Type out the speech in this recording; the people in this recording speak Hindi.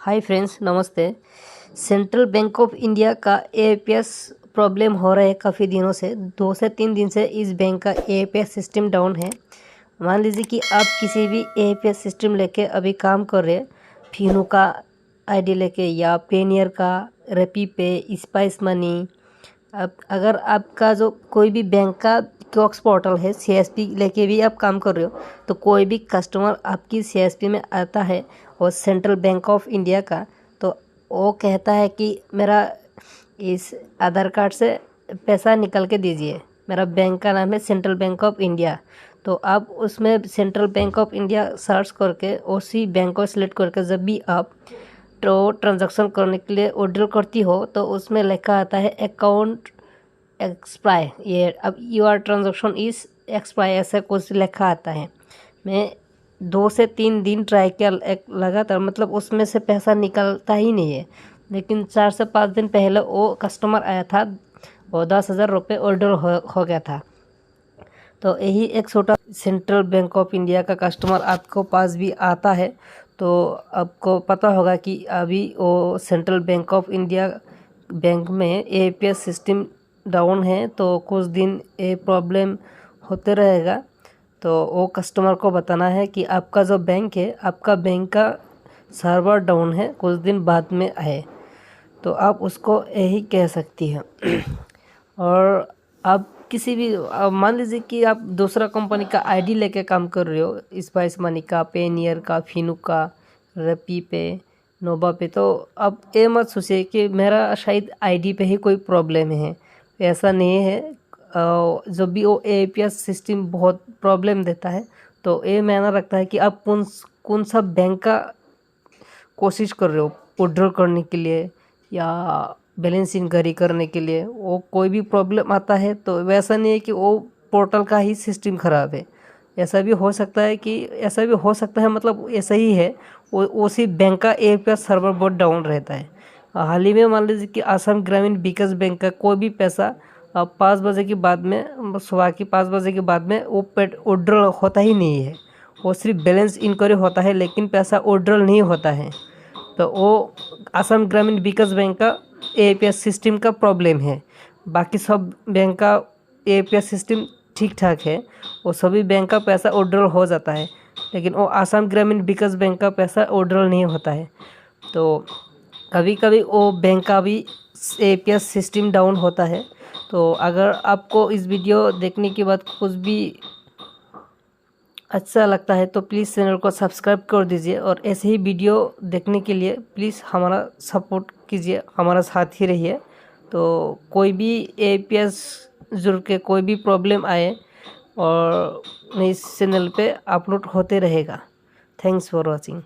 हाय फ्रेंड्स, नमस्ते। सेंट्रल बैंक ऑफ इंडिया का एपीएस प्रॉब्लम हो रहा है काफ़ी दिनों से। 2 से 3 दिन से इस बैंक का एपीएस सिस्टम डाउन है। मान लीजिए कि आप किसी भी एपीएस सिस्टम लेके अभी काम कर रहे हैं, फिनो का आईडी लेके या पेनियर का, रेपी पे, स्पाइस मनी। अब अगर आपका जो कोई भी बैंक का क्योक्स पोर्टल है, सीएसपी लेके भी आप काम कर रहे हो, तो कोई भी कस्टमर आपकी सीएसपी में आता है और सेंट्रल बैंक ऑफ इंडिया का, तो वो कहता है कि मेरा इस आधार कार्ड से पैसा निकल के दीजिए। मेरा बैंक का नाम है सेंट्रल बैंक ऑफ इंडिया। तो आप उसमें central bank of India search करके उसी बैंक को सिलेक्ट करके जब भी आप ट्रांजैक्शन करने के लिए ऑर्डर करती हो, तो उसमें लिखा आता है अकाउंट एक्सपायर, ये अब योर ट्रांजैक्शन इज एक्सपायर, ऐसा कुछ लिखा आता है। मैं 2 से 3 दिन ट्राई किया लगातार, मतलब उसमें से पैसा निकलता ही नहीं है। लेकिन 4 से 5 दिन पहले वो कस्टमर आया था और 10,000 रुपये ऑर्डर हो गया था। तो यही एक छोटा सेंट्रल बैंक ऑफ इंडिया का कस्टमर आपको पास भी आता है, तो आपको पता होगा कि अभी वो central bank of India bank में एपीएस सिस्टम डाउन है, तो कुछ दिन ये प्रॉब्लम होते रहेगा। तो वो कस्टमर को बताना है कि आपका जो बैंक है, आपका बैंक का सर्वर डाउन है, कुछ दिन बाद में आए। तो आप उसको यही कह सकती हैं। और आप किसी भी मान लीजिए कि आप दूसरा कंपनी का आईडी लेके काम कर रहे हो, स्पाइस मनी का, पेनियर का, फिनो का, रेपी पे, नोवा पे, तो आप ये मत सोचिए कि मेरा शायद आईडी पे ही कोई प्रॉब्लम है। ऐसा नहीं है। जब भी वो एपीएस सिस्टम बहुत प्रॉब्लम देता है, तो ये मायना रखता है कि आप कौन सा बैंक का कोशिश कर रहे हो विड्रॉ करने के लिए या बैलेंस इंक्वायरी करने के लिए। वो कोई भी प्रॉब्लम आता है, तो वैसा नहीं है कि वो पोर्टल का ही सिस्टम ख़राब है। ऐसा भी हो सकता है, मतलब ऐसा ही है, वो उसी बैंक का एपीएस सर्वर बहुत डाउन रहता है। हाल ही में मान लीजिए कि आसाम ग्रामीण विकास बैंक का कोई भी पैसा 5 बजे के बाद में, सुबह की 5 बजे के बाद में वो विड्रॉ होता ही नहीं है। वो सिर्फ बैलेंस इंक्वायरी होता है, लेकिन पैसा विड्रॉ नहीं होता है। तो वो आसाम ग्रामीण विकास बैंक का एपीएस सिस्टम का प्रॉब्लम है। बाकी सब बैंक का एपीएस सिस्टम ठीक ठाक है, वो सभी बैंक का पैसा विड्रॉ हो जाता है, लेकिन वो आसाम ग्रामीण विकास बैंक का पैसा विड्रॉ नहीं होता है। तो कभी कभी वो बैंक का भी एपीएस सिस्टम डाउन होता है। तो अगर आपको इस वीडियो देखने के बाद कुछ भी अच्छा लगता है, तो प्लीज़ चैनल को सब्सक्राइब कर दीजिए, और ऐसे ही वीडियो देखने के लिए प्लीज़ हमारा सपोर्ट कीजिए, हमारा साथ ही रहिए। तो कोई भी एपीएस जुड़ के कोई भी प्रॉब्लम आए और इस चैनल पे अपलोड होते रहेगा। Thanks for watching.